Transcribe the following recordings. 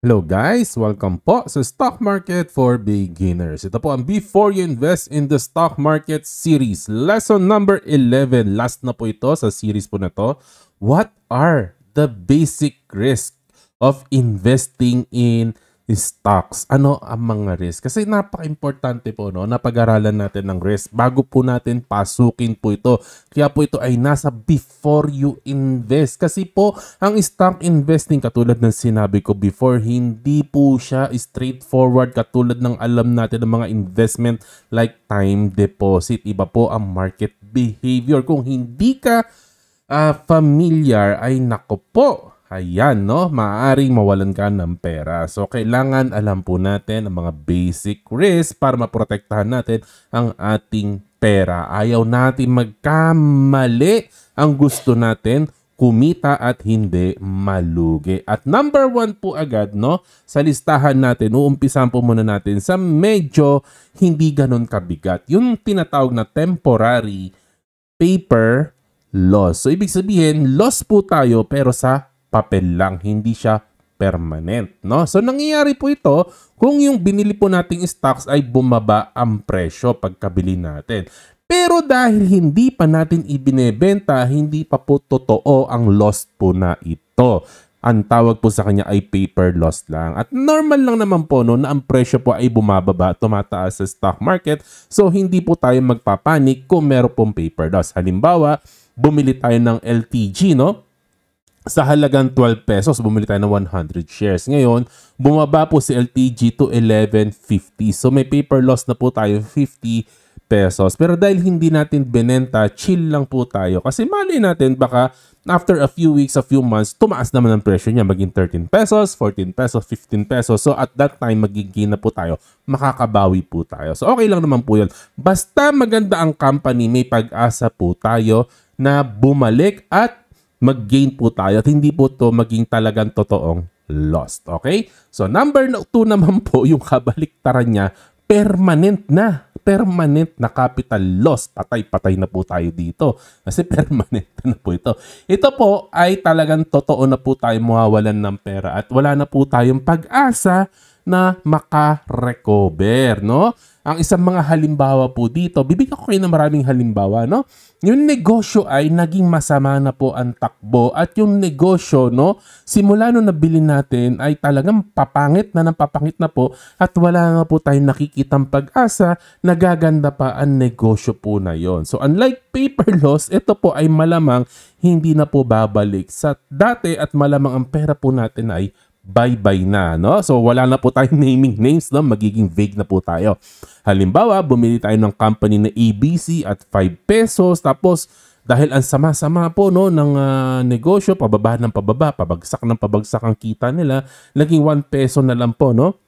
Hello guys! Welcome po sa Stock Market for Beginners. Ito po ang Before You Invest in the Stock Market series. Lesson number 11. Last na po ito sa series po na to. What are the basic risks of investing in stocks? Ano ang mga risk? Kasi napaka-importante po na pag-aralan natin ng risk bago po natin pasukin po ito. Kaya po ito ay nasa before you invest. Kasi po ang stock investing, katulad ng sinabi ko before, hindi po siya straightforward katulad ng alam natin ng mga investment like time deposit. Iba po ang market behavior. Kung hindi ka familiar, ay nako po. Ayan, no? Maaaring mawalan ka ng pera. So, kailangan alam po natin ang mga basic risk para maprotektahan natin ang ating pera. Ayaw natin magkamali. Ang gusto natin, kumita at hindi malugi. At number 1 po agad, no? Sa listahan natin, uumpisan po muna natin sa medyo hindi ganun kabigat. Yung tinatawag na temporary paper loss. So, ibig sabihin, loss po tayo pero sa papel lang, hindi siya permanent, no? So nangyayari po ito kung yung binili po nating stocks ay bumaba ang presyo pagkabili natin. Pero dahil hindi pa natin ibinebenta, hindi pa po totoo ang loss po na ito. Ang tawag po sa kanya ay paper loss lang. At normal lang naman po na ang presyo po ay bumababa, tumataas sa stock market. So hindi po tayo magpapanik kung meron pong paper loss. Halimbawa, bumili tayo ng LTG, no? Sa halagang 12 pesos, bumili tayo ng 100 shares. Ngayon, bumaba po si LTG to 11.50. So may paper loss na po tayo, 50 pesos. Pero dahil hindi natin binenta, chill lang po tayo. Kasi mali natin, baka after a few weeks, a few months, tumaas naman ang presyo niya. Maging 13 pesos, 14 pesos, 15 pesos. So at that time, magiging na po tayo. Makakabawi po tayo. So okay lang naman po yun. Basta maganda ang company, may pag-asa po tayo na bumalik at mag-gain po tayo at hindi po to maging talagang totoong lost. Okay? So number 2 naman po, yung kabaliktaran niya, permanent na capital loss. Patay-patay na po tayo dito kasi permanent na po ito. Ito po ay talagang totoo na po tayo mawawalan ng pera at wala na po tayong pag-asa na maka-recover, no? Ang isang mga halimbawa po dito, bibigyan ko kayo ng maraming halimbawa, no? Yung negosyo ay naging masama na po ang takbo at yung negosyo, no, simula nung nabili natin ay talagang papangit na po at wala nga po tayong nakikitang pag-asa na gaganda pa ang negosyo po na yon. So unlike paper loss, ito po ay malamang hindi na po babalik sa dati at malamang ang pera po natin ay bye-bye na, no? So wala na po tayong naming names, no? Magiging vague na po tayo. Halimbawa, bumili tayo ng company na ABC at 5 pesos, tapos dahil ang sama-sama po, no, ng negosyo, pababa ng pababa, pabagsak ng pabagsak ang kita nila, naging 1 peso na lang po, no?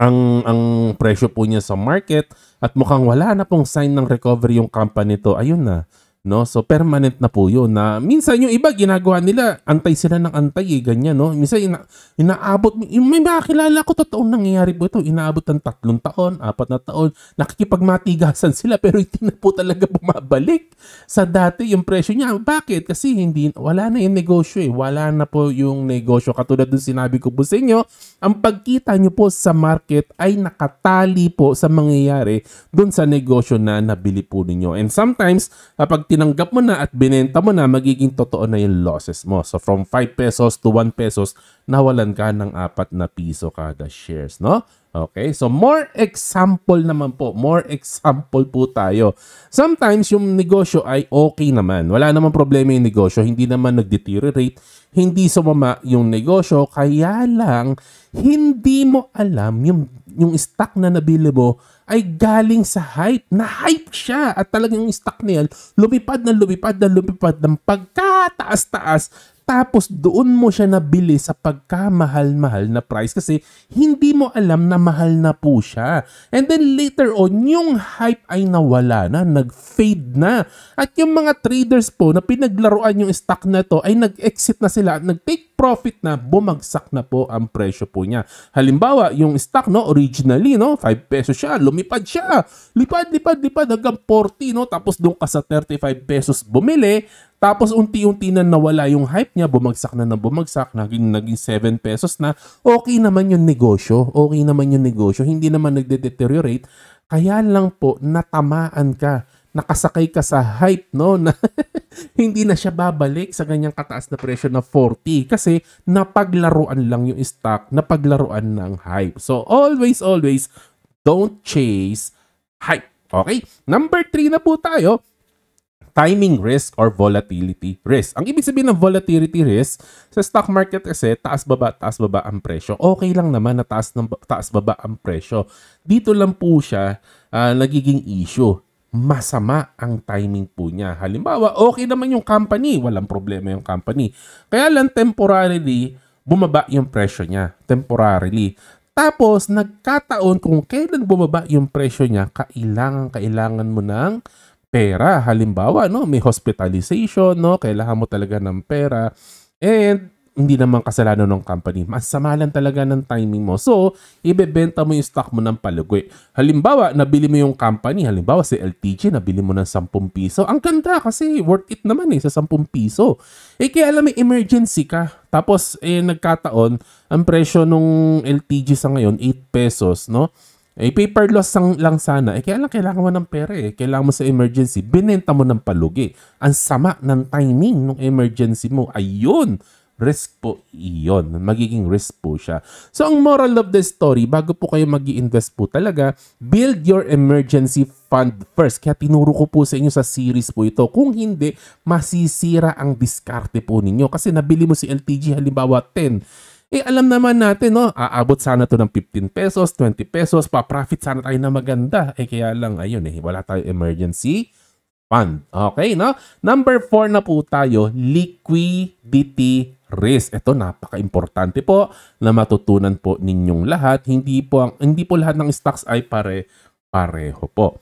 Ang presyo po niya sa market at mukhang wala na pong sign ng recovery yung company to. Ayun na. No? So permanent na po yun na minsan yung iba ginagawa nila, antay sila ng antay ganyan, no? Minsan inaabot, may makakilala ko totoong nangyayari po ito, inaabot ng 3 taon, 4 na taon, nakikipagmatigasan sila pero hindi na po talaga bumabalik sa dati yung presyo niya. Bakit? Kasi wala na yung negosyo wala na po yung negosyo. Katulad ng sinabi ko po sa inyo, ang pagkita nyo po sa market ay nakatali po sa mangyayari dun sa negosyo na nabili po ninyo. And sometimes, kapag tinanggap mo na at binenta mo na, magiging totoo na yung losses mo. So from 5 pesos to 1 pesos, nawalan ka ng 4 na piso kada shares, no? Okay, so more example naman po. More example po tayo. Sometimes yung negosyo ay okay naman. Wala namang problema yung negosyo. Hindi naman nag-deteriorate. Hindi sumama yung negosyo. Kaya lang, hindi mo alam yung stock na nabili mo ay galing sa hype. Na-hype siya. At talagang yung stock na yan, lumipad ng pagkataas-taas. Tapos doon mo siya nabili sa pagkamahal-mahal na price kasi hindi mo alam na mahal na po siya. And then later on, yung hype ay nawala na, nag-fade na. At yung mga traders po na pinaglaruan yung stock na to ay nag-exit na sila at nag-take nag-profit na, bumagsak na po ang presyo po niya. Halimbawa, yung stock, no, originally, no, 5 pesos siya, lumipad siya. Lipad hanggang 40, no? Tapos doon ka sa 35 pesos bumili, tapos unti-unti na nawala yung hype niya, bumagsak na ng bumagsak, naging 7 pesos na. Okay naman yung negosyo, hindi naman nagde-deteriorate. Kaya lang po, natamaan ka, nakasakay ka sa hype, no, na hindi na siya babalik sa ganyang kataas na presyo na 40 kasi napaglaruan lang yung stock, napaglaruan ng hype. So always, don't chase hype. Okay? Number 3 na po tayo. Timing risk or volatility risk. Ang ibig sabihin ng volatility risk, sa stock market kasi, taas baba ang presyo. Okay lang naman na taas baba ang presyo. Dito lang po siya nagiging issue. Masama ang timing po niya. Halimbawa, okay naman yung company, walang problema yung company. Kaya lang temporarily, bumaba yung presyo niya. Temporarily. Tapos, nagkataon kung kailan bumaba yung presyo niya, kailangan mo ng pera. Halimbawa, no, may hospitalization, no, kailangan mo talaga ng pera. And hindi naman kasalanan ng company. Masama lang talaga ng timing mo. So, ibebenta mo yung stock mo ng palugwi. Halimbawa, nabili mo yung company. Halimbawa, si LTG, nabili mo ng 10 piso. Ang ganda kasi worth it naman sa 10 piso. Kaya alam, may emergency ka. Tapos, nagkataon, ang presyo nung LTG sa ngayon, 8 pesos, no? Paper loss lang sana. Kaya lang kailangan mo ng pera Kailangan mo sa emergency. Binenta mo ng palugi. Ang sama ng timing ng emergency mo. Ayun. Risk po iyon. Magiging risk po siya. So, ang moral of the story, bago po kayo mag-i-invest po talaga, build your emergency fund first. Kaya tinuro ko po sa inyo sa series po ito. Kung hindi, masisira ang diskarte po ninyo. Kasi nabili mo si LTG, halimbawa 10. Alam naman natin, no, aabot sana to ng 15 pesos, 20 pesos, pa-profit sana tayo na maganda. Kaya lang, ayun wala tayo emergency fund. Okay, no? Number 4 na po tayo, liquidity risk. Ito, napaka-importante po na matutunan po ninyong lahat. Hindi po lahat ng stocks ay pareho po.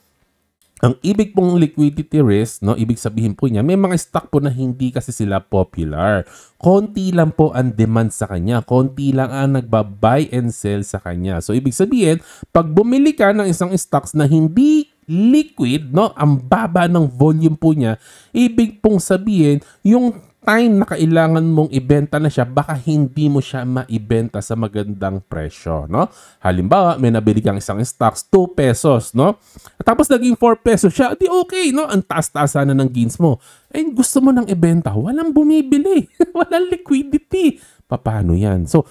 Ang ibig pong liquidity risk, no, ibig sabihin po niya, may mga stock po na hindi kasi sila popular. Konti lang po ang demand sa kanya. Konti lang ang nagba-buy and sell sa kanya. So, ibig sabihin, pag bumili ka ng isang stocks na hindi liquid, no, ang baba ng volume po niya, ibig pong sabihin, yung time na kailangan mong ibenta na siya, baka hindi mo siya maibenta sa magandang presyo, no? Halimbawa, may nabili kang isang stocks, 2 pesos, no? Tapos naging 4 pesos siya, di okay, no? Ang taas-taas sana ng gains mo. Gusto mo nang ibenta, walang bumibili. Walang liquidity. Paano yan? So,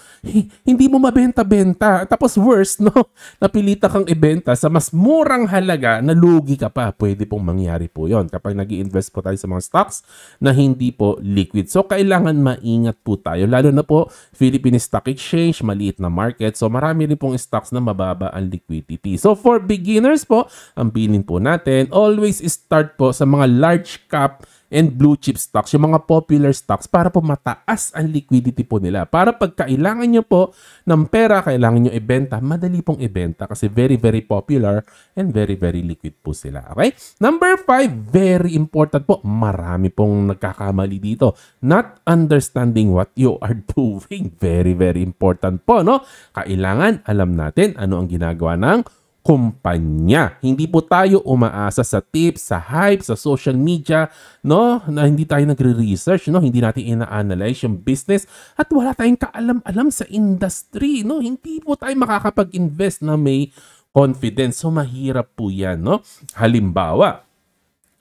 hindi mo mabenta-benta. Tapos worse, no? Napilitan kang ibenta sa mas murang halaga na lugi ka pa. Pwede pong mangyari po yon kapag nag-i-invest po tayo sa mga stocks na hindi po liquid. So, kailangan maingat po tayo. Lalo na po, Philippine Stock Exchange, maliit na market. So, marami rin pong stocks na mababa ang liquidity. So, for beginners po, ang bilin po natin, always start po sa mga large cap and blue chip stocks, yung mga popular stocks, para po mataas ang liquidity po nila. Para pag kailangan nyo po ng pera, kailangan nyo ibenta, madali pong ibenta kasi very, very popular and very, very liquid po sila. Okay? Number 5, very important po. Marami pong nagkakamali dito. Not understanding what you are doing. Very, very important po, no? Kailangan alam natin ano ang ginagawa ng kumpanya. Hindi po tayo umaasa sa tips, sa hype, sa social media, no? Na hindi tayo nagre-research, no? Hindi natin ina-analyze yung business at wala tayong kaalam-alam sa industry, no? Hindi po tayo makakapag-invest na may confidence. So, mahirap po yan, no? Halimbawa,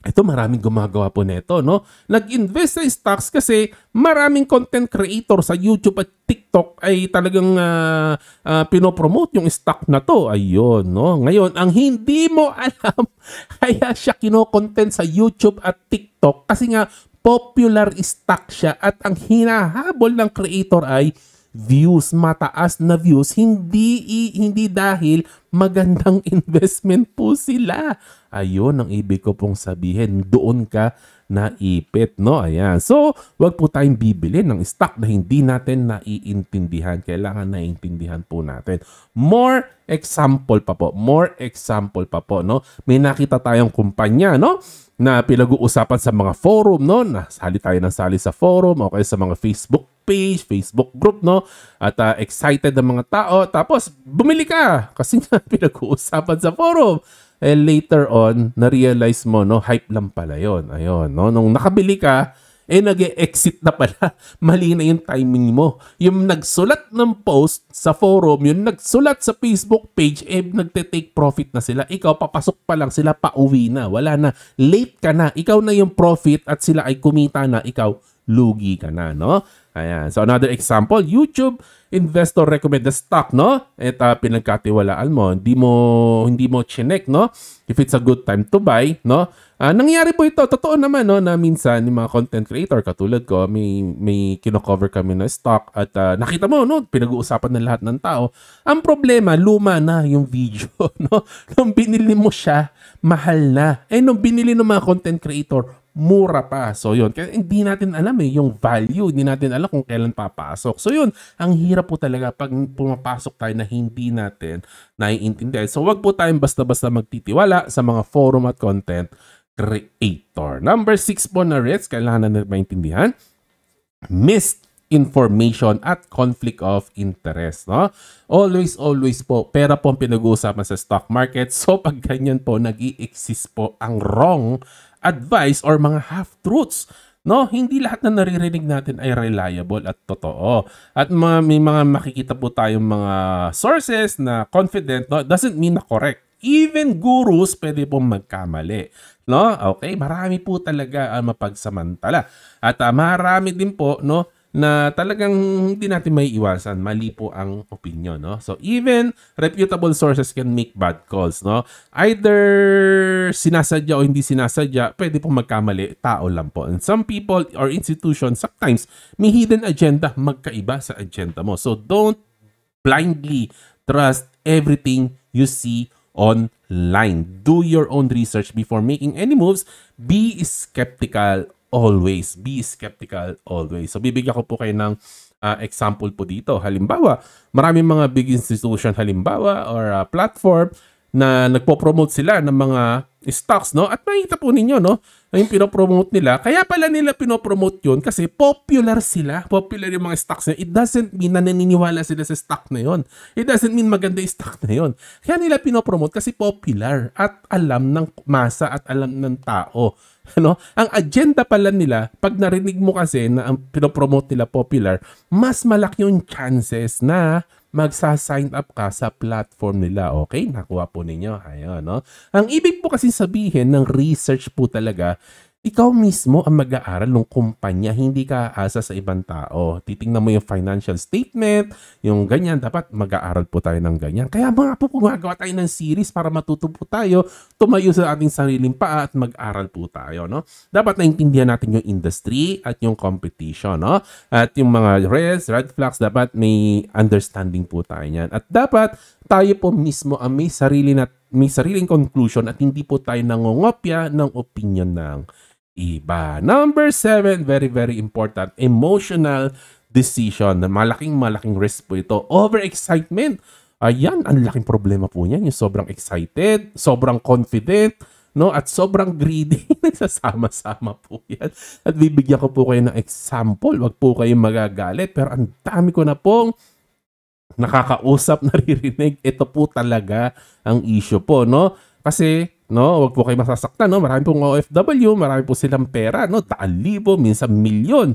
ito maraming gumagawa po nito, no? Nag-invest sa stocks kasi maraming content creator sa YouTube at TikTok ay talagang pinopromote yung stock na to. Ayun, no? Ngayon, ang hindi mo alam, kaya siya kino-content sa YouTube at TikTok kasi nga popular stock siya at ang hinahabol ng creator ay views, mataas na views, hindi dahil magandang investment po sila. Ayun ang ibig ko pong sabihin, doon ka naipit, no? Ayan. So, wag po tayong bibili ng stock na hindi natin naiintindihan. Kailangan naiintindihan po natin. More example pa po, no? May nakita tayong kumpanya, no? Na pinag-uusapan sa mga forum, no? Nasali tayo ng sali sa forum o kaya sa mga Facebook page, Facebook group, no? At excited ang mga tao. Tapos, bumili ka kasi nga pinag-uusapan sa forum. Later on, na-realize mo, no? Hype lang pala yun. Ayun, no? Nung nakabili ka, nag-exit na pala. Mali na yung timing mo. Yung nagsulat ng post sa forum, yung nagsulat sa Facebook page, nagte-take profit na sila. Ikaw, papasok pa lang sila, pauwi na. Wala na. Late ka na. Ikaw na yung profit at sila ay kumita na. Ikaw, lugi ka na, no? Ayan. So, another example, YouTube investor recommend the stock, no? Pinagkatiwalaan mo. Hindi mo chinek, no? If it's a good time to buy, no? Nangyari po ito. Totoo naman, no? Na minsan, yung mga content creator, katulad ko, may kino-cover kami na stock at nakita mo, no? Pinag-uusapan ng lahat ng tao. Ang problema, luma na yung video, no? Nung binili mo siya, mahal na. Nung binili ng mga content creator, mura pa. So yun, kaya hindi natin alam yung value, hindi natin alam kung kailan papasok. So yun, ang hirap po talaga pag pumapasok tayo na hindi natin naiintindihan. So wag po tayong basta-basta magtitiwala sa mga forum at content creator. Number 6 po na risks, kailangan na maintindihan, misinformation at conflict of interest, no? Always po, pera po ang pinag-uusapan sa stock market. So pag ganyan po, nag-i-exist po ang wrong advice or mga half-truths. No, hindi lahat na naririnig natin ay reliable at totoo. At may mga makikita po tayong mga sources na confident, no, doesn't mean na correct. Even gurus pwede pong magkamali. No? Okay, marami po talaga ang mapagsamantala. At marami din po, no, na talagang hindi natin may iwasan. Mali po ang opinion, no? So, even reputable sources can make bad calls, no? Either sinasadya o hindi sinasadya, pwede pong magkamali. Tao lang po. And some people or institutions, sometimes, may hidden agenda, magkaiba sa agenda mo. So, don't blindly trust everything you see online. Do your own research before making any moves. Be skeptical always. Be skeptical always. So, bibigyan ko po kayo ng example po dito. Halimbawa, maraming mga big institution, halimbawa, or platform na nagpo-promote sila ng mga stocks, no? At makita po ninyo, no? Yung pinopromote nila. Kaya pala nila pinopromote yun kasi popular sila. Popular yung mga stocks na. It doesn't mean na naniniwala sila sa stock na yun. It doesn't mean maganda yung stock na yun. Kaya nila pinopromote kasi popular at alam ng masa at alam ng tao. Ano? Ang agenda pala nila, pag narinig mo kasi na ang pinopromote nila popular, mas malaki yung chances na magsa-sign up ka sa platform nila. Okay? Nakuha po ninyo. Ayun, no? Ang ibig po kasi sabihin ng research po talaga, ikaw mismo ang mag-aaral ng kumpanya, hindi ka aasa sa ibang tao. Titingnan mo yung financial statement, yung ganyan, dapat mag-aaral po tayo ng ganyan. Kaya mga po, gumagawa tayo ng series para matuto po tayo, tumayo sa ating sariling paa at mag-aral po tayo, no? Dapat naintindihan natin yung industry at yung competition, no? At yung mga red flags, dapat may understanding po tayo niyan. At dapat tayo po mismo ang may sariling conclusion at hindi po tayo nangongopya ng opinion ng iba. Number 7, very, very important, emotional decision. Malaking risk po ito. Overexcitement. Ayan, ang laking problema po niyan. Yung sobrang excited, sobrang confident, no? At sobrang greedy. Nagsasama-sama po yan. At bibigyan ko po kayo ng example. Wag po kayong magagalit. Pero ang dami ko na pong nakakausap, naririnig. Ito po talaga ang issue po, no? Kasi, no, wag po kayo masasaktan, no? Marami pong OFW, marami po silang pera, no? 100,000, minsan milyon.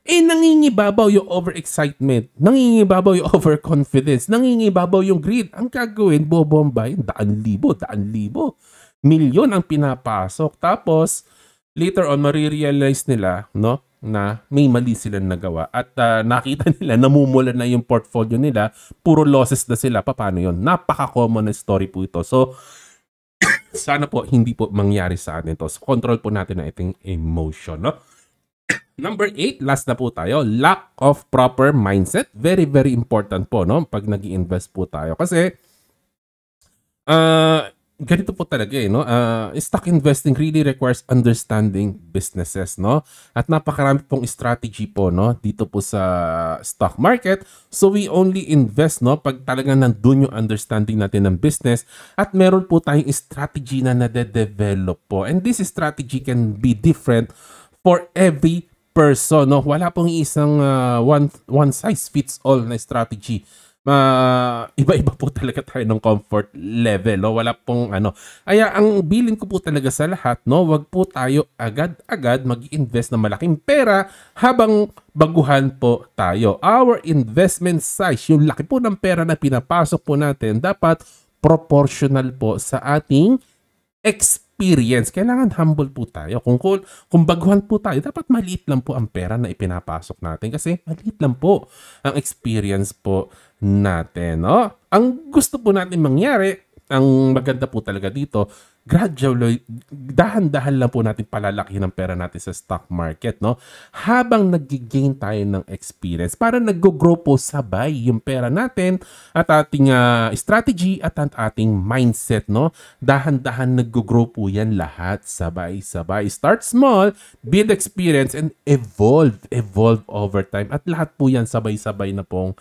Nangingibabaw yung overexcitement, nangingibabaw yung overconfidence, nangingibabaw yung greed. Ang gagawin, bobombayin, 100,000, milyon ang pinapasok. Tapos, later on, marirealize nila, no, na may mali silang nagawa. At nakita nila, namumula na yung portfolio nila, puro losses na sila. Paano yun? Napaka-common na story po ito. So, sana po hindi po mangyari sa atin to. So, control po natin na iting emotion, no? Number 8, last na po tayo. Lack of proper mindset. Very, very important po, no? Pag nag-i-invest po tayo. Kasi, ganito po talaga, no? Stock investing really requires understanding businesses, no? At napakarami pong strategy po, no? Dito po sa stock market. So we only invest, no? Pag talagang nandun yung understanding natin ng business at meron po tayong strategy na nade-develop po. And this strategy can be different for every person, no? Wala pong isang one size fits all na strategy. Iba-iba po talaga tayo ng comfort level, no? Wala pong ano. Kaya ang bilin ko po talaga sa lahat, no, wag po tayo agad-agad mag-invest ng malaking pera habang baguhan po tayo. Our investment size, yung laki po ng pera na pinapasok po natin, dapat proportional po sa ating experience. Kailangan humble po tayo. Kung baguhan po tayo, dapat maliit lang po ang pera na ipinapasok natin kasi maliit lang po ang experience po natin, no? Ang gusto po natin mangyari, ang maganda po talaga dito, gradually, dahan-dahan lang po natin palalakihin ang pera natin sa stock market, no? Habang nag-gain tayo ng experience, para nag-grow po sabay yung pera natin at ating strategy at ang ating mindset, no? Dahan-dahan nag-grow po yan lahat sabay-sabay. Start small, build experience, and evolve over time. At lahat po yan sabay-sabay na pong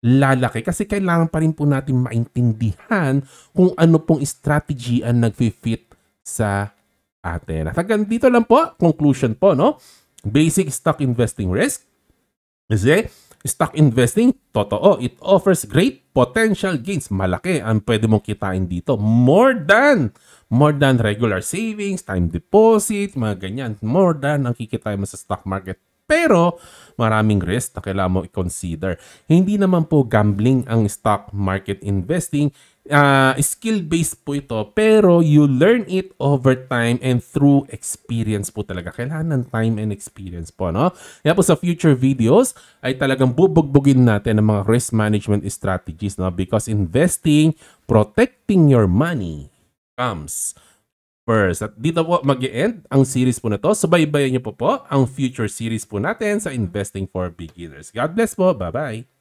lalaki kasi kailangan pa rin po natin maintindihan kung ano pong strategy ang nag-fit sa atin. At hanggang dito lang po, conclusion po, no? Basic stock investing risk. Kasi stock investing, totoo, it offers great potential gains. Malaki ang pwede mong kitain dito. More than regular savings, time deposit, mga ganyan. More than ang kikitain mo sa stock market. Pero maraming risk na kailangan mo i-consider. Hindi naman po gambling ang stock market investing. Skill-based po ito, pero you learn it over time and through experience po talaga. Kailangan ng time and experience po, no? Kaya po sa future videos ay talagang bubugbugin natin ang mga risk management strategies, no? Because investing, protecting your money comes first. At dito po mag-e-end ang series po na to. Subaybayan niyo po ang future series po natin sa Investing for Beginners. God bless po. Bye-bye.